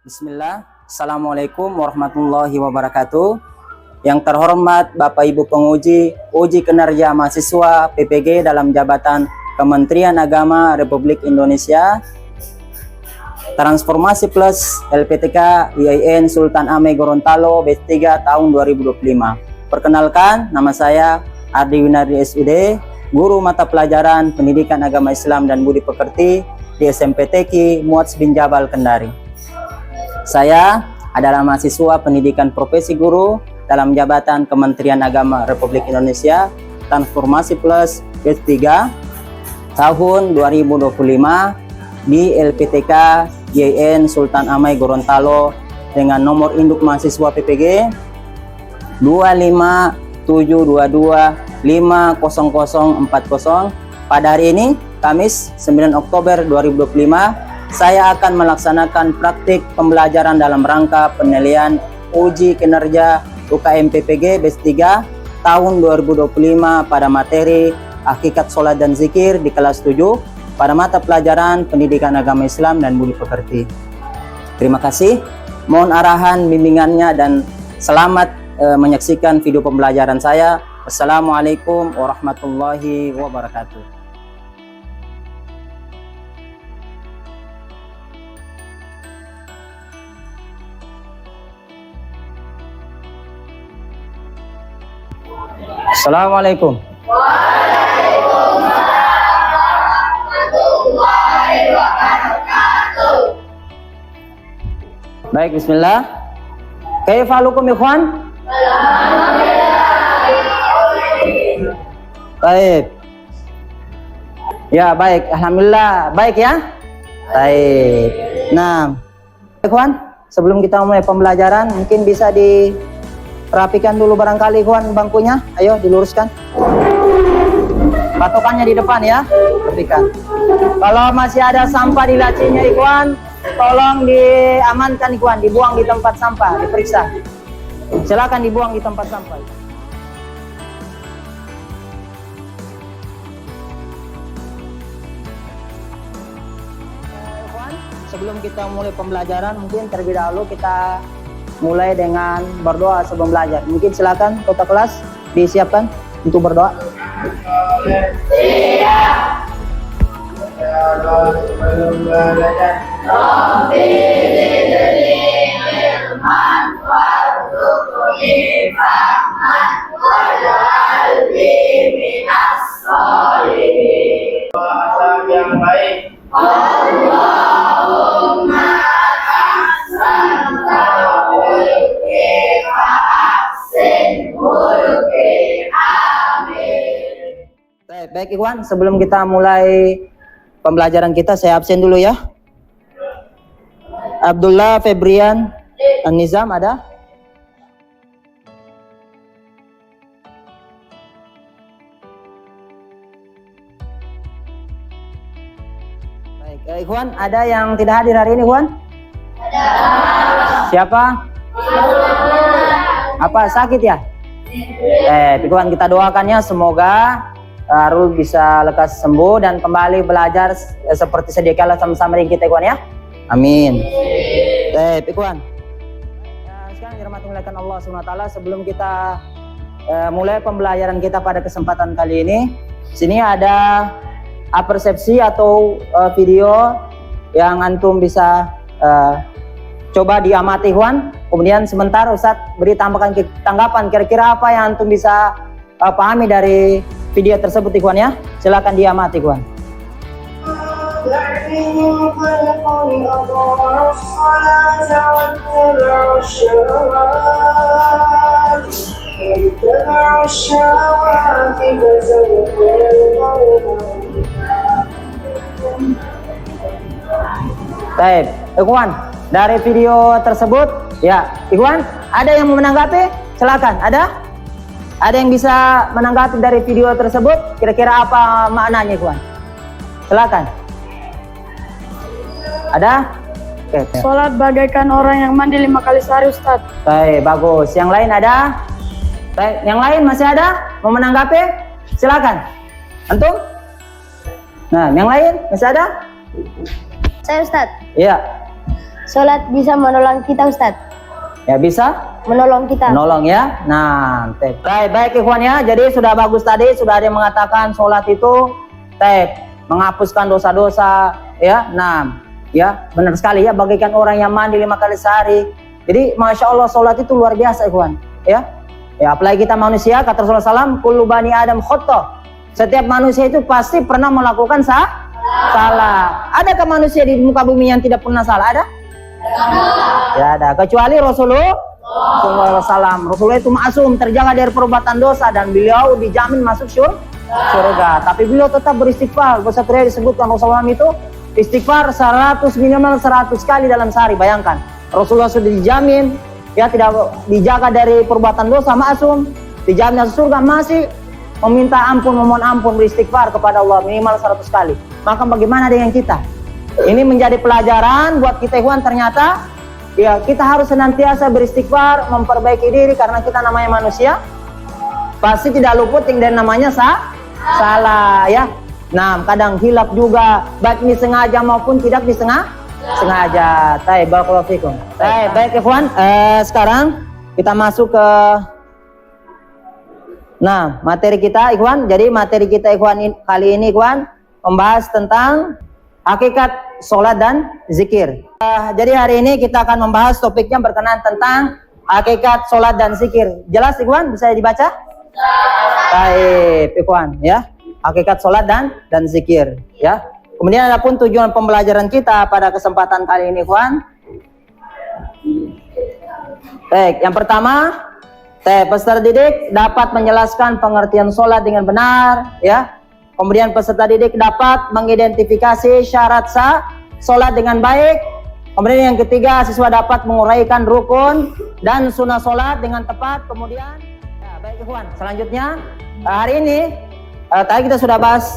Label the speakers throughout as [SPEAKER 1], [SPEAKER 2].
[SPEAKER 1] Bismillah, Assalamualaikum warahmatullahi wabarakatuh. Yang terhormat Bapak Ibu penguji uji kinerja mahasiswa PPG dalam jabatan Kementerian Agama Republik Indonesia, Transformasi Plus LPTK IAIN Sultan Amir Gorontalo batch 3 tahun 2025. Perkenalkan, nama saya Ardi Winardi SUD, Guru Mata Pelajaran Pendidikan Agama Islam dan Budi Pekerti di SMP TQ Muatz bin Jabal, Kendari. Saya adalah mahasiswa pendidikan profesi guru dalam jabatan Kementerian Agama Republik Indonesia, Transformasi Plus batch 3 tahun 2025 di LPTK IAIN Sultan Amir Gorontalo dengan nomor induk mahasiswa PPG 25722500040. Pada hari ini, Kamis 9 Oktober 2025, saya akan melaksanakan praktik pembelajaran dalam rangka penilaian uji kinerja UKM PPG batch 3 tahun 2025 pada materi Hakikat Sholat dan Zikir di kelas 7 pada mata pelajaran Pendidikan Agama Islam dan Budi Pekerti. Terima kasih. Mohon arahan bimbingannya dan selamat menyaksikan video pembelajaran saya. Wassalamualaikum warahmatullahi wabarakatuh. Assalamualaikum.
[SPEAKER 2] Waalaikumsalam warahmatullahi wabarakatuh.
[SPEAKER 1] Baik, bismillah. Kaifalukum ikhwan? Baik. Ya, baik. Alhamdulillah. Baik ya? Baik. Nah, ikhwan, sebelum kita mulai pembelajaran, mungkin bisa dirapikan dulu barangkali ikhwan bangkunya. Ayo diluruskan. Patokannya di depan ya. Rapikan. Kalau masih ada sampah di lacinya ikhwan, tolong diamankan ikhwan, dibuang di tempat sampah, diperiksa. Silakan dibuang di tempat sampah. Sebelum kita mulai pembelajaran, mungkin terlebih dahulu kita mulai dengan berdoa sebelum belajar. Mungkin silakan kota kelas disiapkan untuk berdoa.
[SPEAKER 2] Yang baik. Allahumma ahsanta khuluqi wa ahsin khuluqi. Amin.
[SPEAKER 1] Baik ikhwan, sebelum kita mulai pembelajaran kita, saya absen dulu ya. Abdullah Febrian An-Nizam ada? Baik, ikhwan, ada yang tidak hadir hari ini, ikhwan?
[SPEAKER 2] Ada.
[SPEAKER 1] Siapa? Apa, sakit ya? Ikhwan, kita doakannya semoga Arul bisa lekas sembuh dan kembali belajar seperti sedia kala sama-sama dengan kita, ikhwan ya. Amin. Ikhwan. Sekarang dirahmati Allah SWT, sebelum kita mulai pembelajaran kita pada kesempatan kali ini, sini ada persepsi atau video yang antum bisa coba diamati, ikhwan. Kemudian sebentar Ustadz beri tanggapan kira-kira apa yang antum bisa pahami dari video tersebut, ikhwan ya. Silakan diamati, ikhwan. Baik, ikhwan, dari video tersebut ya, ikhwan, ada yang mau menanggapi? Silakan, ada? Ada yang bisa menanggapi dari video tersebut? Kira-kira apa maknanya, ikhwan? Silakan. Ada? Oke.
[SPEAKER 3] Sholat bagaikan orang yang mandi 5 kali sehari, Ustaz.
[SPEAKER 1] Baik, bagus. Yang lain ada? Baik, yang lain masih ada? Mau menanggapi? Silakan. Antum? Nah, yang lain masih ada?
[SPEAKER 3] Saya, Ustaz.
[SPEAKER 1] Iya.
[SPEAKER 4] Sholat bisa menolong kita, Ustadz.
[SPEAKER 1] Ya bisa
[SPEAKER 4] Menolong kita.
[SPEAKER 1] menolong ya. Nah, baik ikhwan ya. Jadi sudah bagus tadi, sudah ada yang mengatakan sholat itu menghapuskan dosa-dosa ya. Nah, ya benar sekali ya, bagaikan orang yang mandi 5 kali sehari. Jadi masya Allah sholat itu luar biasa ikhwan ya. Ya apalagi kita manusia, kata Rasulullah SAW, kullu bani Adam khotoh. Setiap manusia itu pasti pernah melakukan salah. Adakah manusia di muka bumi yang tidak pernah salah? Ada? Ya ada. Kecuali Rasulullah SAW. Rasulullah itu maksum, terjaga dari perbuatan dosa dan beliau dijamin masuk surga. Tapi beliau tetap beristighfar. Bahasa Quran disebutkan Rasulullah itu istighfar 100 minimal 100 kali dalam sehari. Bayangkan, Rasulullah sudah dijamin ya tidak dijaga dari perbuatan dosa, maksum, dijamin masuk surga, masih meminta ampun, memohon ampun, beristighfar kepada Allah minimal 100 kali. Maka bagaimana dengan kita? Ini menjadi pelajaran buat kita ikhwan, ternyata ya kita harus senantiasa beristighfar, memperbaiki diri karena kita namanya manusia. Pasti tidak luput yang dari namanya salah ya. Nah, kadang hilaf juga, baik disengaja maupun tidak disengaja. Barakallahu fikum. Baik ikhwan, sekarang kita masuk ke materi kita ikhwan. Jadi materi kita ikhwan kali ini ikhwan membahas tentang hakikat sholat dan zikir. Jadi hari ini kita akan membahas topiknya berkenaan tentang hakikat sholat dan zikir. Jelas ikhwan, bisa dibaca? Baik ikhwan ya, hakikat sholat dan zikir ya. Kemudian adapun tujuan pembelajaran kita pada kesempatan kali ini ikhwan. Baik, yang pertama, peserta didik dapat menjelaskan pengertian sholat dengan benar ya. Kemudian peserta didik dapat mengidentifikasi syarat sah sholat dengan baik. Kemudian yang ketiga, siswa dapat menguraikan rukun dan sunnah sholat dengan tepat. Kemudian, baik ikhwan, selanjutnya hari ini tadi kita sudah bahas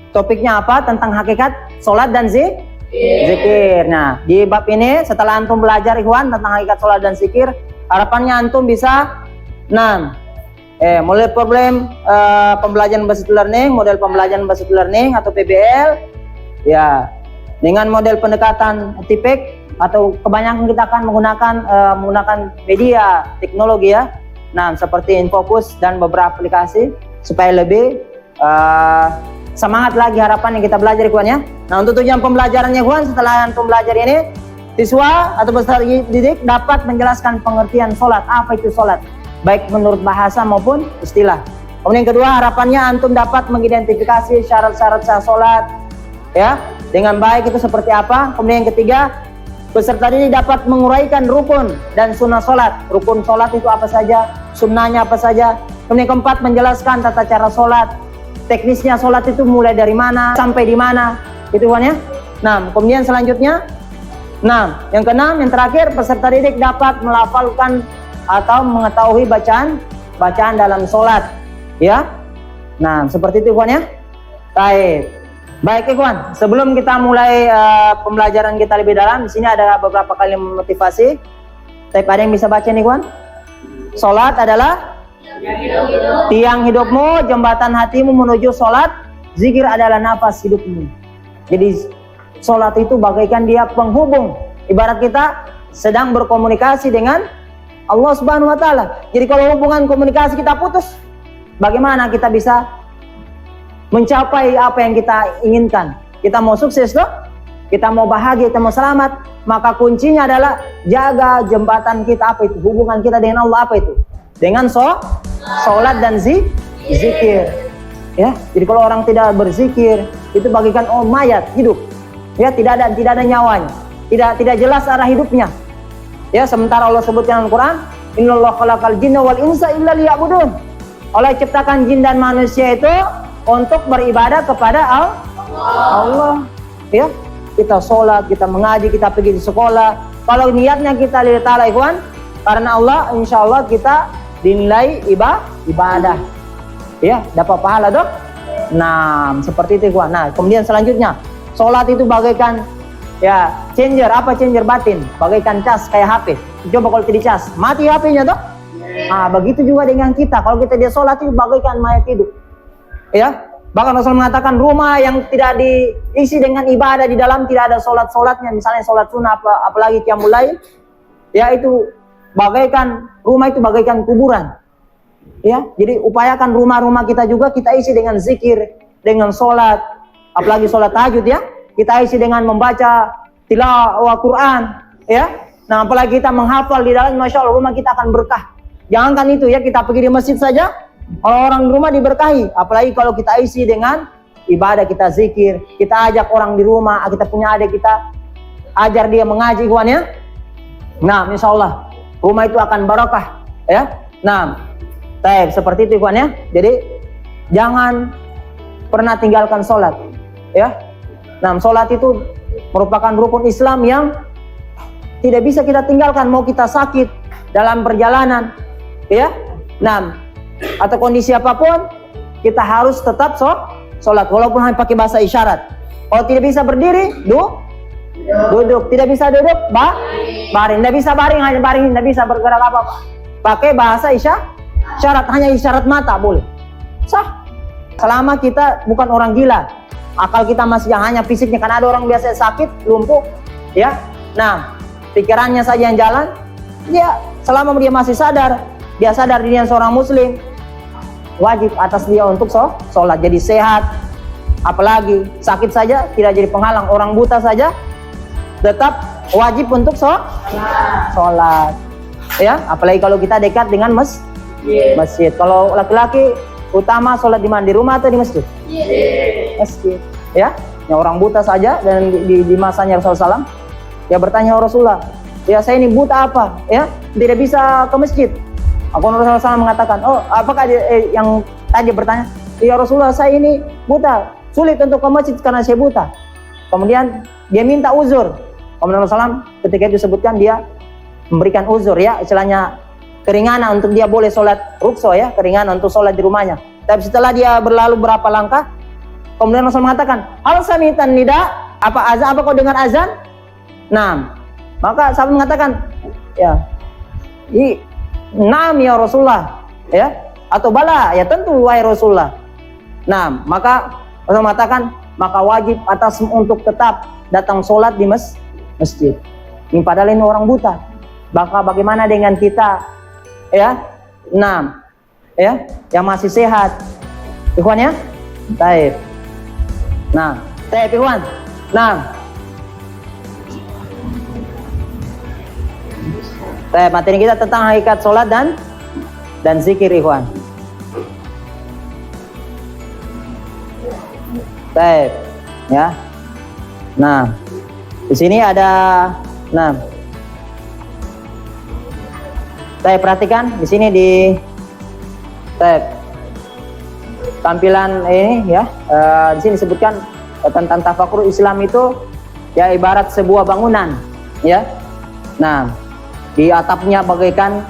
[SPEAKER 1] topiknya apa, tentang hakikat sholat dan zikir. Nah, di bab ini setelah antum belajar ikhwan tentang hakikat sholat dan zikir, harapannya antum bisa model problem pembelajaran basic learning, model pembelajaran basic learning atau PBL ya, dengan model pendekatan tipik atau kebanyakan kita akan menggunakan media teknologi ya. Nah, seperti Infocus dan beberapa aplikasi supaya lebih semangat lagi harapan yang kita belajar ikhwan ya. Nah, untuk tujuan pembelajarannya ikhwan, setelah antum belajar ini, siswa atau peserta didik dapat menjelaskan pengertian sholat, apa itu sholat, baik menurut bahasa maupun istilah. Kemudian yang kedua, harapannya antum dapat mengidentifikasi syarat-syarat sah sholat ya dengan baik, itu seperti apa. Kemudian yang ketiga, peserta didik dapat menguraikan rukun dan sunnah sholat. Rukun sholat itu apa saja, sunnahnya apa saja. Kemudian yang keempat, menjelaskan tata cara sholat, teknisnya sholat itu mulai dari mana sampai di mana, itu kan ya. Nah, kemudian selanjutnya, yang keenam, yang terakhir, peserta didik dapat melafalkan atau mengetahui bacaan dalam sholat ya. Nah, seperti itu ikhwan ya. Baik ikhwan, sebelum kita mulai pembelajaran kita lebih dalam, di sini ada beberapa kali motivasi. Tapi ada yang bisa baca nih ikhwan? Sholat adalah tiang hidupmu, jembatan hatimu menuju sholat. Zikir adalah nafas hidupmu. Jadi sholat itu bagaikan dia penghubung. Ibarat kita sedang berkomunikasi dengan Allah Subhanahu wa Ta'ala. Jadi kalau hubungan komunikasi kita putus, bagaimana kita bisa mencapai apa yang kita inginkan? Kita mau sukses loh, kita mau bahagia, kita mau selamat, maka kuncinya adalah jaga jembatan kita. Apa itu? Hubungan kita dengan Allah, apa itu? Dengan sholat dan zikir ya. Jadi kalau orang tidak berzikir, itu bagikan mayat hidup ya, tidak ada nyawanya, tidak jelas arah hidupnya ya. Sementara Allah sebutkan dalam Al-Quran, innallaha khalaqal jinna wal insa illa liya'budun. Allah ciptakan jin dan manusia itu untuk beribadah kepada Allah ya. Kita sholat, kita mengaji, kita pergi di sekolah, kalau niatnya kita lillahi ta'ala ikhwan, karena Allah, insya Allah kita dinilai ibadah ya, dapat pahala dong. Nah, seperti itu ikhwan. Nah, kemudian selanjutnya, sholat itu bagaikan ya changer. Apa changer? Batin, bagaikan cas kayak HP. Coba kalau tidak cas, mati HP-nya toh. Nah, begitu juga dengan kita. Kalau kita dia sholat itu bagaikan mayat hidup ya. Bahkan Rasul mengatakan rumah yang tidak diisi dengan ibadah di dalam, tidak ada solat-solatnya, misalnya solat sunnah apalagi qiyamul lail, ya itu bagaikan rumah itu bagaikan kuburan. Ya, jadi upayakan rumah-rumah kita juga kita isi dengan zikir, dengan solat, apalagi solat tahajud ya. Kita isi dengan membaca tilawah Quran, ya. Nah, apalagi kita menghafal di dalam, masya Allah rumah kita akan berkah. Jangankan itu ya, kita pergi di masjid saja, orang di rumah diberkahi. Apalagi kalau kita isi dengan ibadah, kita zikir, kita ajak orang di rumah, kita punya adik, kita ajar dia mengaji, kawan ya. Nah, insya Allah rumah itu akan barokah, ya. Nah, seperti itu, kawan ya. Jadi jangan pernah tinggalkan sholat, ya. Nah, sholat itu merupakan rukun Islam yang tidak bisa kita tinggalkan, mau kita sakit dalam perjalanan, ya. Nah, atau kondisi apapun, kita harus tetap sholat walaupun hanya pakai bahasa isyarat. Kalau tidak bisa berdiri, duduk. Tidak bisa duduk, baring. Tidak bisa baring, hanya baring. Tidak bisa bergerak apa-apa. Pakai bahasa isyarat, hanya isyarat mata boleh. Sah. Selama kita bukan orang gila, akal kita masih hanya fisiknya. Karena ada orang biasa sakit, lumpuh, ya. Nah, pikirannya saja yang jalan. Dia selama dia masih sadar, dia sadar dirinya seorang muslim, wajib atas dia untuk sholat. Jadi sehat, apalagi sakit saja tidak jadi penghalang. Orang buta saja tetap wajib untuk sholat. Ya, apalagi kalau kita dekat dengan masjid. Kalau laki-laki utama sholat di mana? Di rumah atau di masjid? Masjid. Ya, yang orang buta saja dan di masanya Rasulullah SAW, dia bertanya Rasulullah, ya saya ini buta apa? Ya, tidak bisa ke masjid. Rasulullah SAW mengatakan, oh apakah yang tadi bertanya, ya Rasulullah saya ini buta, sulit untuk ke masjid karena saya buta. Kemudian dia minta uzur. Kemudian Rasulullah SAW ketika itu disebutkan dia memberikan uzur, ya istilahnya keringanan untuk dia boleh sholat rukso, ya keringanan untuk sholat di rumahnya. Tapi setelah dia berlalu berapa langkah, kemudian Rasul mengatakan, hal sami'tan nida, apa azan, apa kau dengar azan? Nah, maka sahabat mengatakan, ya, naam ya Rasulullah, ya, atau bala, ya tentu wahai Rasulullah. Nah, maka Rasul mengatakan, maka wajib atas untuk tetap datang sholat di masjid. Ini padahal ini orang buta. Maka bagaimana dengan kita, ya, nah, ya, yang masih sehat, ikhwan ya, taib. Nah, taib ikhwan. Nah, materi kita tentang hakikat sholat dan zikir, ikhwan. Baik, ya. Nah, di sini ada, nah, saya perhatikan di sini di tampilan ini, ya. Di sini disebutkan tentang tafakur Islam itu, ya ibarat sebuah bangunan, ya. Nah, di atapnya bagaikan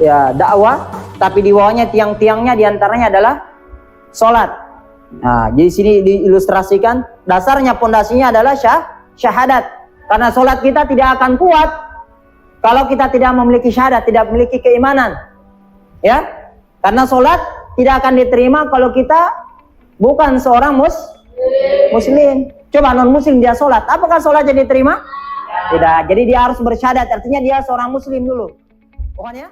[SPEAKER 1] ya dakwah, tapi di bawahnya tiang-tiangnya diantaranya adalah sholat. Nah, jadi sini diilustrasikan dasarnya, pondasinya adalah syahadat. Karena sholat kita tidak akan kuat kalau kita tidak memiliki syahadat, tidak memiliki keimanan, ya. Karena sholat tidak akan diterima kalau kita bukan seorang muslim. Coba non muslim dia sholat, apakah sholatnya diterima? Tidak. Jadi dia harus bersyahadat, artinya dia seorang muslim dulu. Pokoknya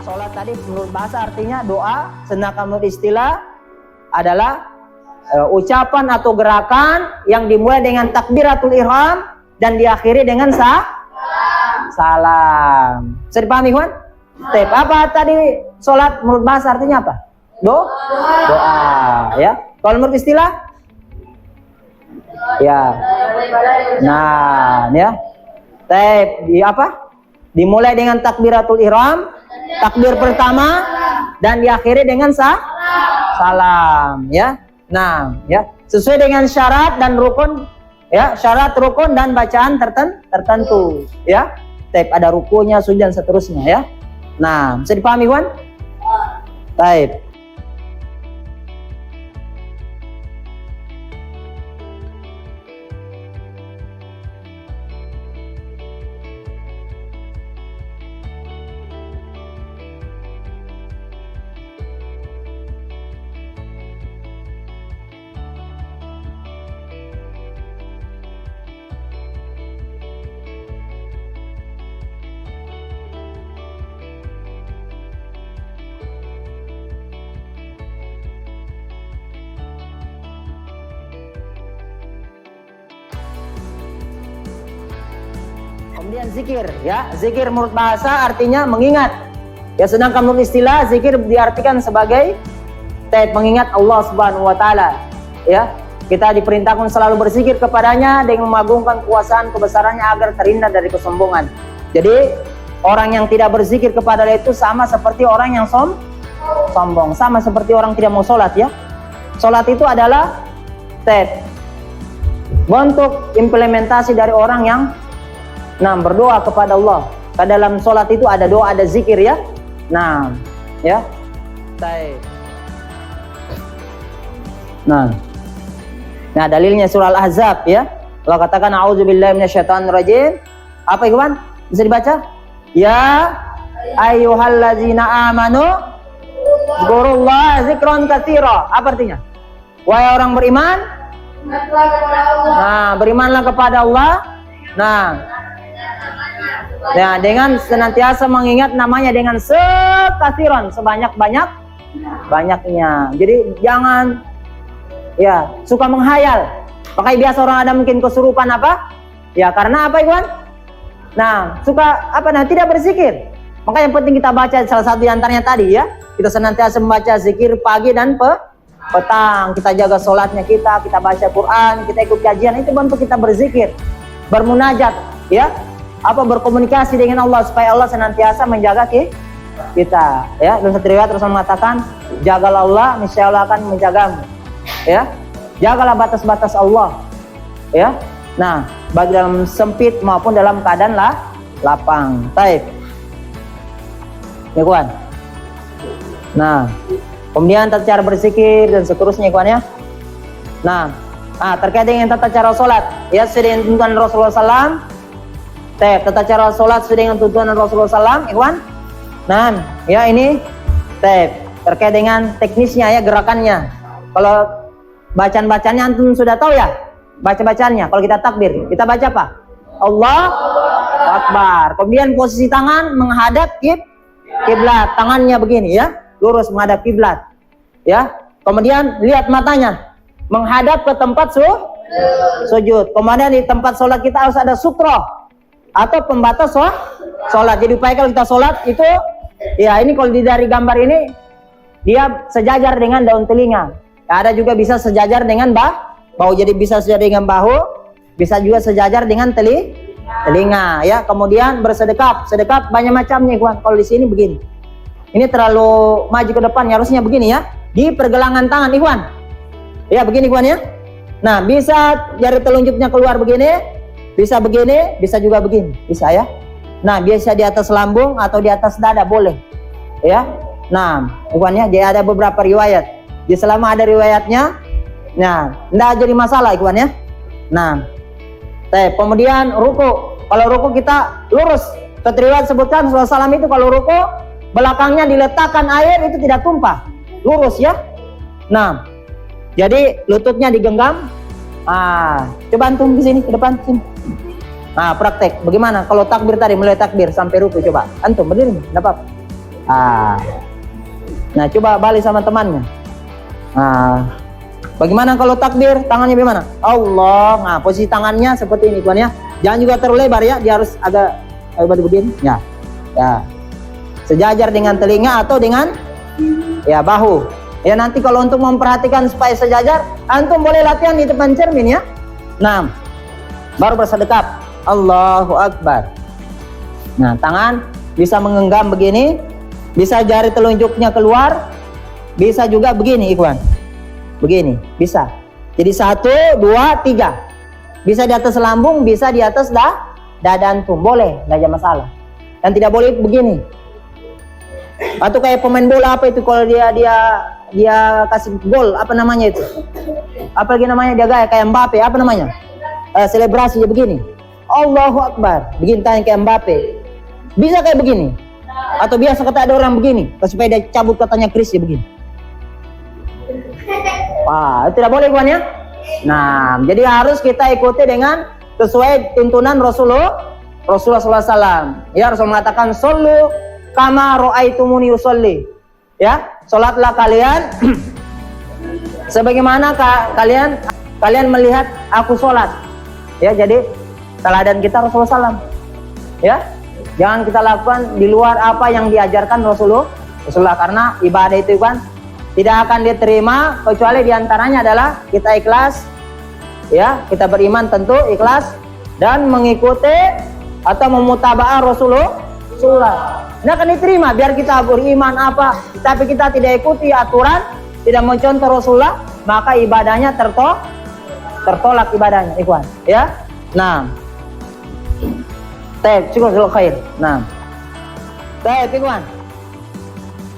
[SPEAKER 1] Sholat tadi menurut bahasa artinya doa, sedangkan menurut istilah adalah ucapan atau gerakan yang dimulai dengan takbiratul ihram dan diakhiri dengan salam. Bisa dipahami, Ikhwan? Step apa tadi sholat menurut bahasa artinya apa? Doa, ya. Kalau menurut istilah? Ya. Nah, ya. Step di apa? Dimulai dengan takbiratul ihram, takbir pertama dan diakhiri dengan salam, ya. Nah, ya, sesuai dengan syarat dan rukun, ya, syarat, rukun dan bacaan tertentu, ya. Taib ada rukunya, sujud dan seterusnya, ya. Nah, bisa dipahami, Wan? Taib. Kemudian zikir, ya. Zikir menurut bahasa artinya mengingat. Ya, sedangkan menurut istilah zikir diartikan sebagai mengingat Allah Subhanahu wa taala. Ya. Kita diperintahkan selalu berzikir kepadanya dengan mengagungkan kuasaan kebesarannya agar terhindar dari kesombongan. Jadi, orang yang tidak berzikir kepada Allah itu sama seperti orang yang sombong, sama seperti orang tidak mau sholat, ya. Sholat itu adalah bentuk implementasi dari orang yang berdoa kepada Allah. Karena dalam sholat itu ada doa, ada zikir, ya. Nah, ya. Nah, dalilnya surah Al-Ahzab, ya. Allah katakan a'udzubillahi minasyaitonirrajim. Apa itu, Kan? Bisa dibaca? Ya ayyuhallazina amanu dzkurullaha dzikran katsira. Apa artinya? Wahai orang beriman, nah, berimanlah kepada Allah. Nah, ya, dengan senantiasa mengingat namanya dengan sekasiran, sebanyak-banyaknya. Jadi jangan ya suka menghayal. Makanya biasa orang ada mungkin kesurupan apa? Ya karena apa, Iwan? Nah, suka apa? Nah, tidak berzikir. Maka yang penting kita baca salah satu di antaranya tadi, ya. Kita senantiasa membaca zikir pagi dan petang. Kita jaga sholatnya kita baca Quran, kita ikut kajian, itu bentuk kita berzikir, bermunajat, ya. Apa berkomunikasi dengan Allah supaya Allah senantiasa menjaga kita, ya. Dalam satu riwayat Rasul mengatakan, jagalah Allah, niscaya Allah akan menjagamu, ya. Jagalah batas-batas Allah, ya. Nah, baik dalam sempit maupun dalam keadaan lapang. Baik, ya, kawan. Nah, kemudian tata cara berzikir dan seterusnya, kawan, ya. Nah, terkait dengan tata cara sholat, ya, sesuai dengan tuntunan Rasulullah SAW. Tata cara sholat sesuai dengan tuntunan Rasulullah SAW, ikhwan. Nah, ya ini terkait dengan teknisnya, ya, gerakannya. Kalau bacaan-bacaannya antum sudah tahu, ya, baca-bacaannya. Kalau kita takbir, kita baca apa? Allahu Akbar. Kemudian posisi tangan menghadap kiblat, tangannya begini, ya, lurus menghadap kiblat, ya. Kemudian lihat matanya menghadap ke tempat sujud. Kemudian di tempat sholat kita harus ada sutroh atau pembatas sholat. Jadi upaya kalau kita sholat itu, ya, ini kalau dari gambar ini dia sejajar dengan daun telinga. Ya, ada juga bisa sejajar dengan bahu. Jadi bisa sejajar dengan bahu, bisa juga sejajar dengan telinga, ya. Kemudian bersedekap. Sedekap banyak macamnya, kawan. Kalau di sini begini. Ini terlalu maju ke depan, harusnya begini, ya. Di pergelangan tangan, ikhwan. Ya, begini, kawan, ya. Nah, bisa jari telunjuknya keluar begini. Bisa begini, bisa juga begini, bisa, ya. Nah, biasa di atas lambung atau di atas dada boleh, ya. Nah, ikhwannya, jadi ada beberapa riwayat. Jadi selama ada riwayatnya, nah, tidak jadi masalah, ikhwan, ya. Nah, kemudian ruku. Kalau ruku kita lurus. Riwayat sebutkan Rasulullah SAW itu kalau ruku belakangnya diletakkan air itu tidak tumpah, lurus, ya. Nah, jadi lututnya digenggam. Coba antum ke sini, ke depan sini. Praktek. Bagaimana kalau takbir tadi, mulai takbir sampai ruku, coba antum berdiri, enggak apa-apa. Nah, coba balik sama temannya. Bagaimana kalau takbir? Tangannya bagaimana? Allah. Nah, posisi tangannya seperti ini, kawan ya. Jangan juga terlalu lebar ya. Dia harus agak begini. Ya. Sejajar dengan telinga atau dengan bahu. Ya, nanti kalau untuk memperhatikan supaya sejajar, antum boleh latihan di depan cermin ya. Nah, baru bersedekap. Allahu Akbar. Nah, tangan bisa menggenggam begini, bisa jari telunjuknya keluar, bisa juga begini, ikhwan. Begini, bisa. Jadi 1, 2, 3. Bisa di atas lambung, bisa di atas dada antum. Boleh, nggak ada masalah. Dan tidak boleh begini. Atau kayak pemain bola apa itu kalau dia kasih gol, apa namanya itu? Apa lagi namanya dia gaya kayak Mbappe, apa namanya? Selebrasi ya begini. Allahu Akbar. Begini tanya kayak Mbappe. Bisa kayak begini. Atau biasa kata ada orang begini, supaya dia cabut katanya Chris ya begini. Tidak boleh kawan ya. Nah, jadi harus kita ikuti dengan sesuai tuntunan Rasulullah SAW. Ya, Rasul mengatakan sallu kama ra'aitumuni usolli. Ya, salatlah kalian sebagaimana kalian melihat aku salat. Ya, jadi teladan kita Rasulullah SAW. Ya, jangan kita lakukan di luar apa yang diajarkan Rasulullah karena ibadah itu kan tidak akan diterima kecuali diantaranya adalah kita ikhlas, ya, kita beriman tentu ikhlas dan mengikuti atau memutaba'ah Rasulullah. Ini akan diterima biar kita beriman apa, tapi kita tidak ikuti aturan, tidak mencontoh Rasulullah, maka ibadahnya tertolak ibadahnya, ikhwan, ya. Nah, cukup khair. Nah, ikhwan.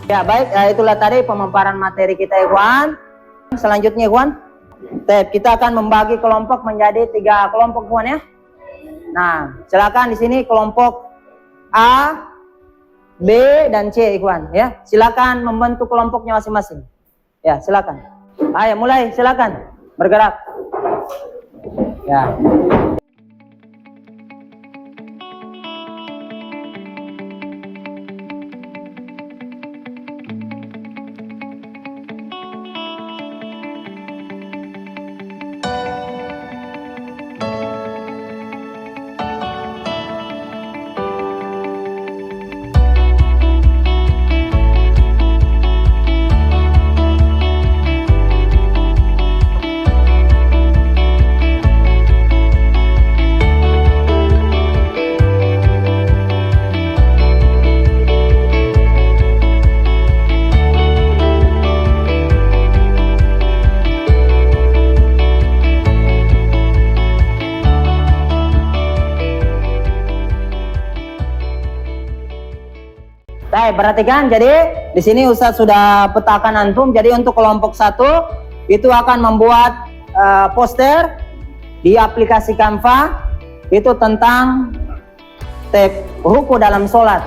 [SPEAKER 1] Ya baik, itulah tadi pemaparan materi kita ikhwan. Selanjutnya ikhwan, kita akan membagi kelompok menjadi 3 kelompok ikhwan ya. Nah, silakan di sini kelompok A, B dan C ikhwan ya. Silakan membentuk kelompoknya masing-masing. Ya, silakan. Ayo mulai, silakan bergerak. Ya. Perhatikan, jadi di sini Ustadz sudah petakan antum. Jadi untuk kelompok 1 itu akan membuat poster di aplikasi Canva itu tentang ruku dalam sholat.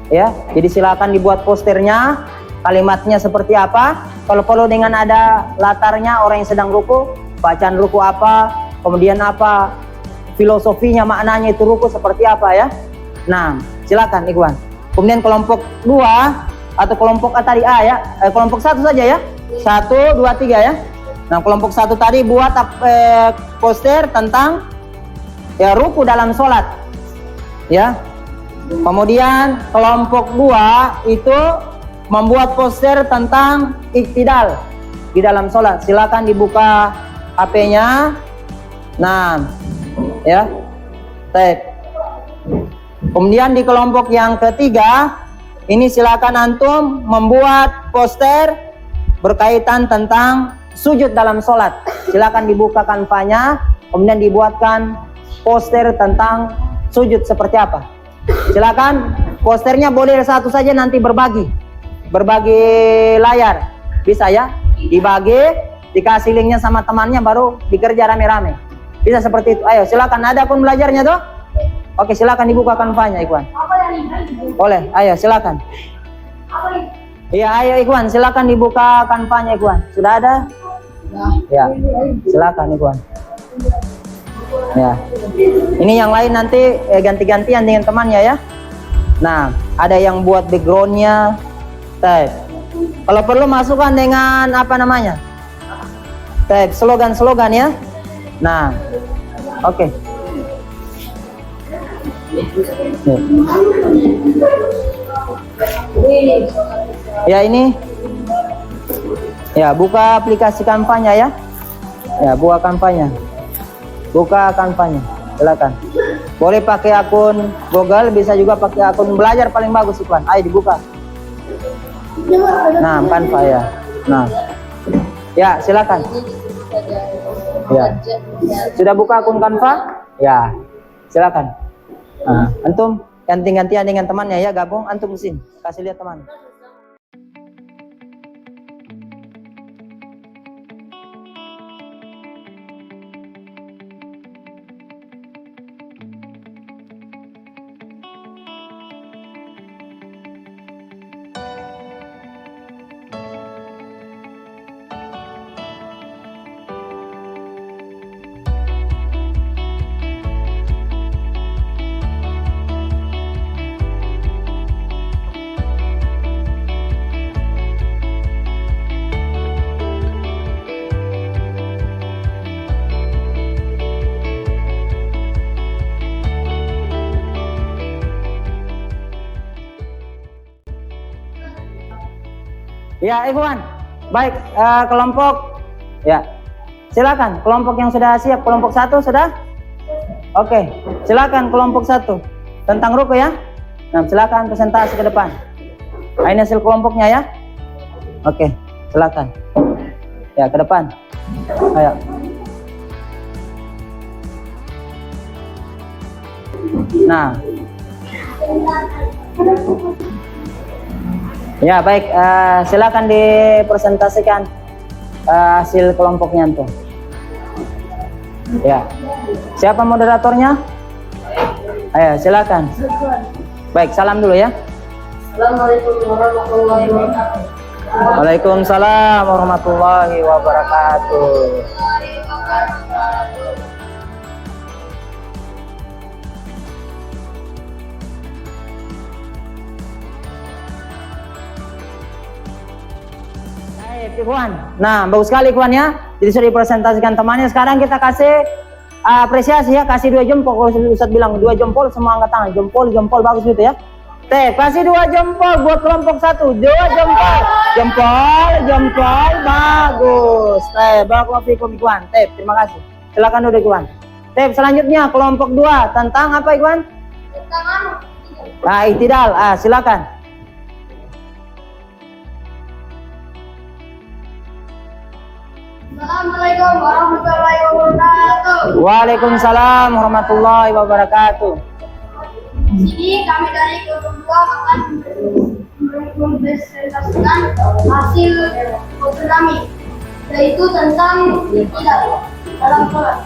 [SPEAKER 1] Ya, jadi silakan dibuat posternya, kalimatnya seperti apa. Kalau perlu dengan ada latarnya orang yang sedang ruku, bacaan ruku apa, kemudian apa filosofinya, maknanya itu ruku seperti apa ya. Nah, silakan ikhwan. Kemudian kelompok 2 atau kelompok tadi A ya, kelompok 1 saja ya, 1, 2, 3 ya. Nah, kelompok 1 tadi buat poster tentang ya ruku dalam sholat ya. Kemudian kelompok 2 itu membuat poster tentang iktidal di dalam sholat. Silakan dibuka HP-nya. Nah, ya. Kemudian di kelompok yang ketiga, ini silakan antum membuat poster berkaitan tentang sujud dalam sholat. Silakan dibuka kanvanya, kemudian dibuatkan poster tentang sujud seperti apa. Silakan posternya boleh satu saja, nanti berbagi layar, bisa ya, dibagi, dikasih linknya sama temannya, baru dikerja rame-rame. Bisa seperti itu. Ayo silakan, ada akun belajarnya tuh. Oke, silakan dibuka kanvanya, ikhwan. Boleh, ayo silakan. Iya, ayo ikhwan, silakan dibuka kanvanya, ikhwan. Sudah ada? Ya, silakan ikhwan. Ya, ini yang lain nanti ganti-gantian dengan temannya ya. Nah, ada yang buat backgroundnya. Tep. Kalau perlu masukkan dengan apa namanya? Tep, slogan-slogan ya. Nah, oke. Ya ini. Ya, buka aplikasi kampanye ya. Ya, buka kampanye. Buka kampanye. Silakan. Boleh pakai akun Google, bisa juga pakai akun belajar paling bagus iklan. Ayo dibuka. Nah, Canva ya. Nah. Ya, silakan. Ya. Sudah buka akun Canva? Ya. Silakan. Nah, antum ganti-gantian dengan temannya ya, gabung antum mesin. Kasih lihat teman. Ya, Ikhwan. Baik, kelompok. Ya. Silakan kelompok yang sudah siap. Kelompok 1 sudah? Oke. Silakan kelompok 1. Tentang ruku ya. Nah, silakan presentasi ke depan. Nah, ini hasil kelompoknya ya. Oke, silakan. Ya, ke depan. Ayo. Nah. Ya baik, silakan dipresentasikan hasil kelompoknya tuh. Ya, siapa moderatornya? Ayo silakan. Baik, salam dulu ya.
[SPEAKER 3] Assalamualaikum warahmatullahi wabarakatuh.
[SPEAKER 1] Waalaikumsalam warahmatullahi wabarakatuh. Ikhwan. Nah, bagus sekali Ikhwan ya. Jadi sudah dipresentasikan temannya. Sekarang kita kasih apresiasi ya, kasih 2 jempol. Kalau Ustaz bilang 2 jempol, semua angkat tangan. Jempol bagus gitu ya. Teh, kasih 2 jempol buat kelompok 1. 2 jempol. Jempol bagus. Teh, barakallahu fikum Ikhwan. Teh, terima kasih. Silakan duduk Ikhwan. Teh, selanjutnya kelompok 2 tentang apa Ikhwan?
[SPEAKER 3] Tentang
[SPEAKER 1] Nah, iktidal. Silakan.
[SPEAKER 3] Assalamualaikum warahmatullahi wabarakatuh.
[SPEAKER 1] Waalaikumsalam warahmatullahi wabarakatuh.
[SPEAKER 3] Di sini kami dari kelompok 2 akan mempresentasikan hasil foto kami, yaitu tentang iktidal dalam sholat.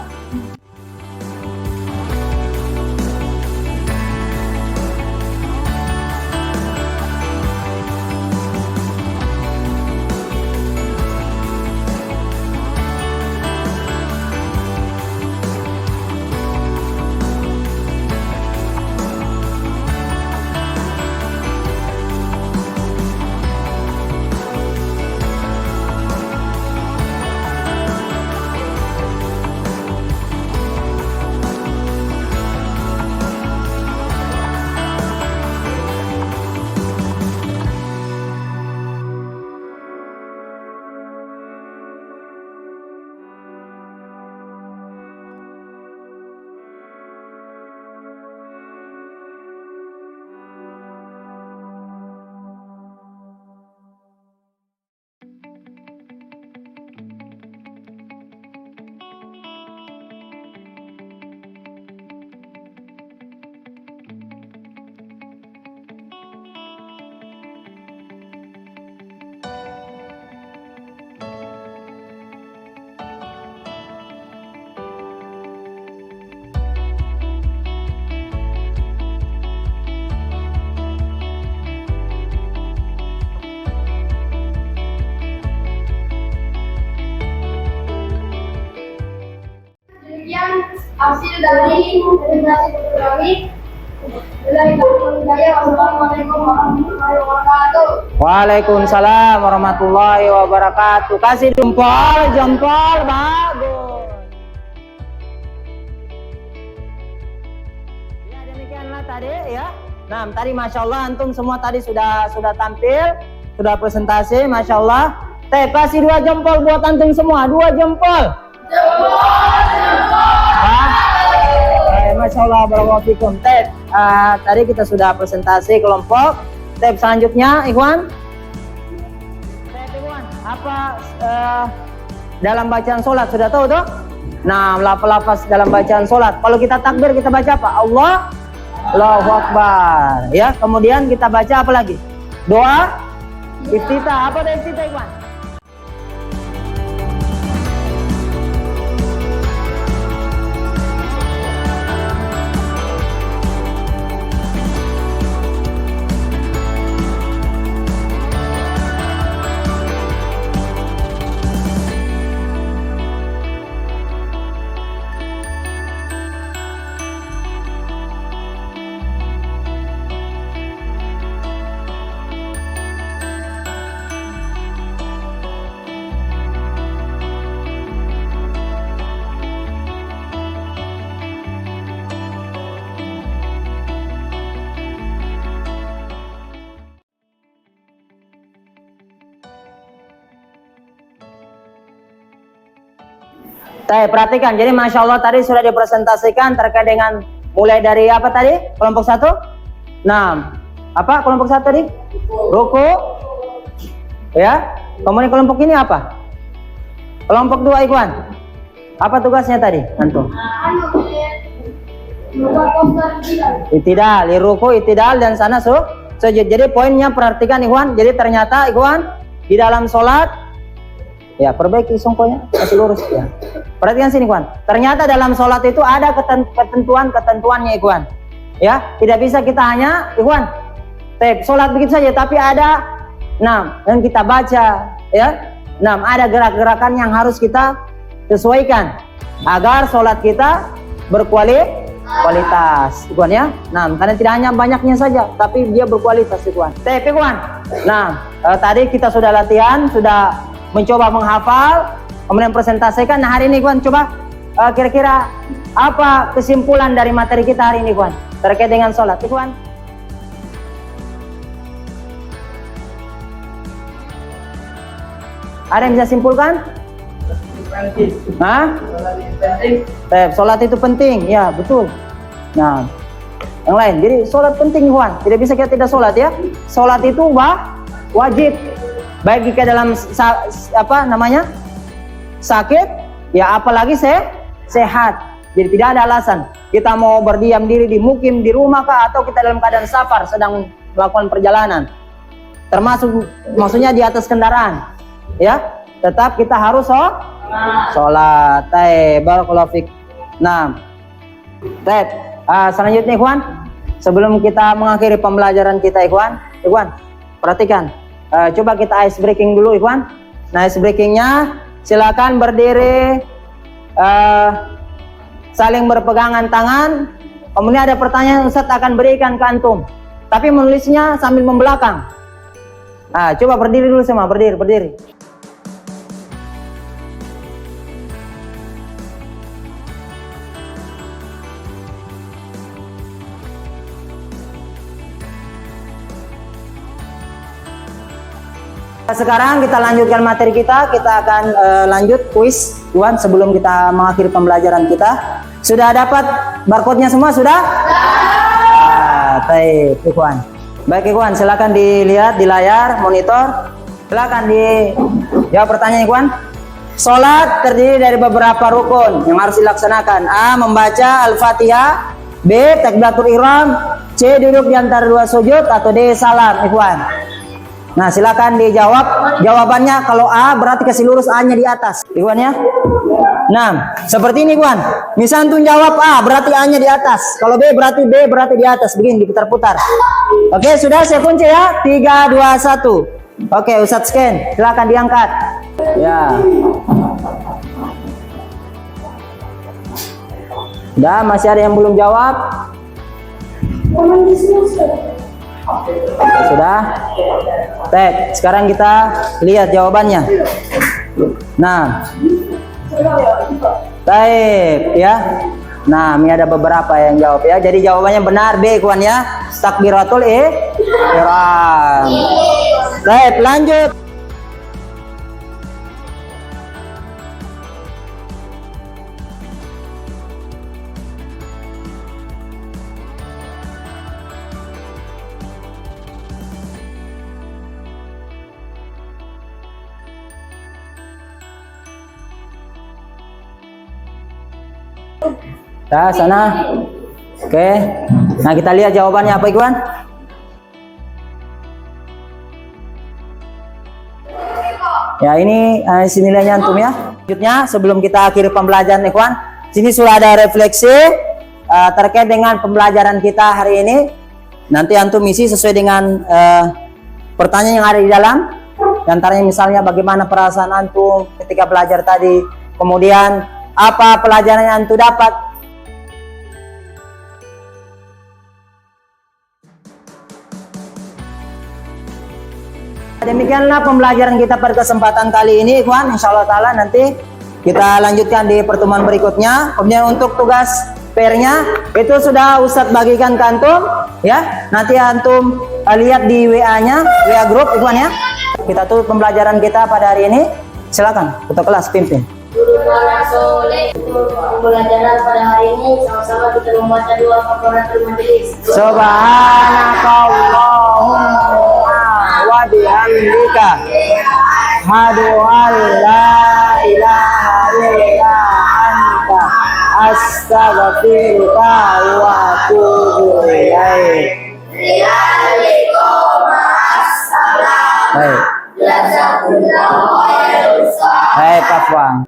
[SPEAKER 3] Demikian hasil dari presentasi kami. Assalamualaikum warahmatullahi wabarakatuh.
[SPEAKER 1] Waalaikumsalam warahmatullahi wabarakatuh. Kasih jempol, jempol, bagus. Ya demikianlah tadi ya. Nah tadi masya Allah antum semua tadi sudah tampil, sudah presentasi, masya Allah. Teh kasih 2 jempol buat antum semua, 2 jempol. Masya Allah barakallahu Teh tadi kita sudah presentasi kelompok. Teh selanjutnya Ikhwan. Ikhwan, apa dalam bacaan sholat sudah tahu tuh? Nah, lafaz dalam bacaan sholat. Kalau kita takbir kita baca apa? Allahu Akbar. Ya, kemudian kita baca apa lagi? Doa iftitah. Apa doa iftitah Ikhwan? Perhatikan, jadi Masya Allah tadi sudah dipresentasikan terkait dengan mulai dari apa tadi? Kelompok 1? Nah, apa kelompok 1 tadi? Ruku. Ya, kemudian kelompok ini apa? Kelompok 2 Ikhwan. Apa tugasnya tadi? Antum? Itidal, ruku, itidal dan sana sujud. Jadi poinnya perhatikan Ikhwan. Jadi ternyata Ikhwan di dalam sholat, ya perbaiki songkonya, kasih lurus ya. Perhatikan sini Ikhwan. Ternyata dalam sholat itu ada ketentuannya Ikhwan. Ya, tidak bisa kita hanya Ikhwan sholat begitu saja, tapi ada yang kita baca ya. Ada gerak-gerakan yang harus kita sesuaikan agar sholat kita berkualitas Ikhwan ya. Karena tidak hanya banyaknya saja, tapi dia berkualitas Ikhwan. Ikhwan. Tadi kita sudah latihan, sudah mencoba menghafal, kemudian presentasikan. Nah hari ini Ikhwan coba kira-kira apa kesimpulan dari materi kita hari ini Ikhwan terkait dengan sholat Ikhwan? Ada yang bisa simpulkan? Sholat itu penting, ya betul. Nah yang lain, jadi sholat penting Ikhwan, tidak bisa kita tidak sholat ya. Sholat itu wajib, baik jika dalam sakit, ya apalagi sehat. Jadi tidak ada alasan kita mau berdiam diri di mukim di rumah kah, atau kita dalam keadaan safar sedang melakukan perjalanan, termasuk maksudnya di atas kendaraan, ya tetap kita harus sholat. Barakallahu fik. Selanjutnya Ikhwan, sebelum kita mengakhiri pembelajaran kita Ikhwan, perhatikan. Coba kita ice breaking dulu Ikhwan. Nah ice breakingnya silakan berdiri, saling berpegangan tangan. Kemudian ada pertanyaan Ustadz akan berikan ke antum, tapi menulisnya sambil membelakang. Coba berdiri dulu semua, berdiri. Sekarang kita lanjutkan materi kita akan lanjut kuis Ikhwan sebelum kita mengakhiri pembelajaran kita. Sudah dapat barcode-nya semua sudah? Baik Ikhwan. Baik Ikhwan, silakan dilihat di layar monitor. Silakan dijawab pertanyaan Ikhwan. Salat terdiri dari beberapa rukun yang harus dilaksanakan. A. Membaca Al-Fatihah. B. Takbiratul ihram. C. Duduk di antara 2 sujud. Atau D. Salam Ikhwan. Nah silakan dijawab. Jawabannya kalau A berarti kasih lurus A-nya di atas Ikhwan ya. Nah seperti ini Ikhwan. Misal antum jawab A berarti A-nya di atas. Kalau B berarti di atas. Begini diputar-putar. Oke sudah, saya kunci ya. 3, 2, 1. Oke Ustadz scan. Silakan diangkat. Ya. Udah, masih ada yang belum jawab. Sudah? Baik, sekarang kita lihat jawabannya. Nah, baik ya. Nah, ini ada beberapa yang jawab ya. Jadi jawabannya benar B, kawan ya. Takbiratul ihram. Baik, lanjut. Nah, sana. Oke. Nah, kita lihat jawabannya apa, Ikhwan? Ya, ini sini nilainya antum ya. Selanjutnya, sebelum kita akhiri pembelajaran, Ikhwan, sini sudah ada refleksi terkait dengan pembelajaran kita hari ini. Nanti antum isi sesuai dengan pertanyaan yang ada di dalam. Di antaranya misalnya bagaimana perasaan antum ketika belajar tadi. Kemudian apa pelajaran yang antum dapat. Demikianlah pembelajaran kita pada kesempatan kali ini, Ikhwan. Insyaallah taala nanti kita lanjutkan di pertemuan berikutnya. Kemudian untuk tugas PR-nya itu sudah Ustadz bagikan ke antum ya. Nanti antum lihat di WA-nya, WA grup, Ikhwan ya. Kita tutup pembelajaran kita pada hari ini. Silakan ketua kelas pimpin.
[SPEAKER 3] Pembelajaran pada hari ini sama-sama kita membaca doa kafaratul majelis.
[SPEAKER 1] Subhanakallahumma wa bihamdika asyhadu an la ilaha illa anta astaghfiruka wa atubu ilaik. Baik. Baik, Afwan.